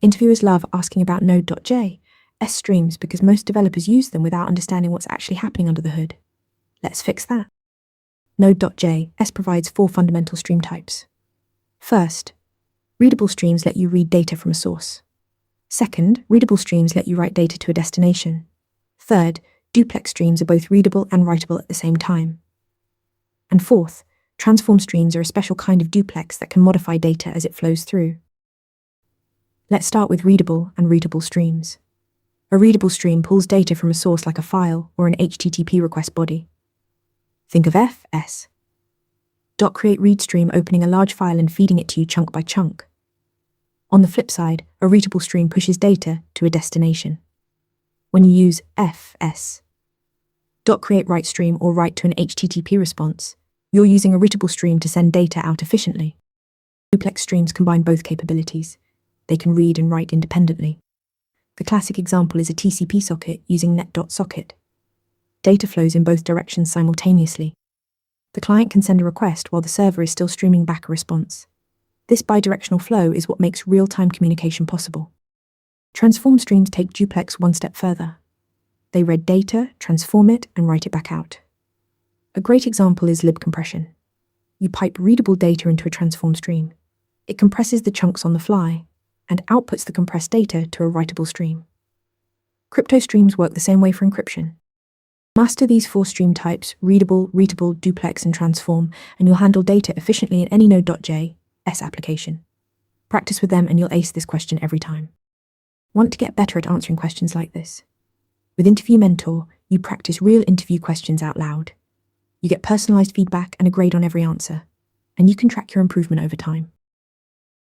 Interviewers love asking about Node.js streams because most developers use them without understanding what's actually happening under the hood. Let's fix that. Node.js provides 4 fundamental stream types. First, readable streams let you read data from a source. Second, readable streams let you write data to a destination. Third, duplex streams are both readable and writable at the same time. And fourth, transform streams are a special kind of duplex that can modify data as it flows through. Let's start with readable and readable streams. A readable stream pulls data from a source like a file or an HTTP request body. Think of FS. .create read stream opening a large file and feeding it to you chunk by chunk. On the flip side, a readable stream pushes data to a destination. When you use FS. .create write stream or write to an HTTP response, you're using a readable stream to send data out efficiently. Duplex streams combine both capabilities. They can read and write independently. The classic example is a TCP socket using net.socket. Data flows in both directions simultaneously. The client can send a request while the server is still streaming back a response. This bidirectional flow is what makes real-time communication possible. Transform streams take duplex one step further. They read data, transform it, and write it back out. A great example is lib compression. You pipe readable data into a transform stream. It compresses the chunks on the fly and outputs the compressed data to a writable stream. Crypto streams work the same way for encryption. Master these 4 stream types, readable, readable, duplex, and transform, and you'll handle data efficiently in any Node.js application. Practice with them and you'll ace this question every time. Want to get better at answering questions like this? With Interview Mentor, you practice real interview questions out loud. You get personalized feedback and a grade on every answer, and you can track your improvement over time.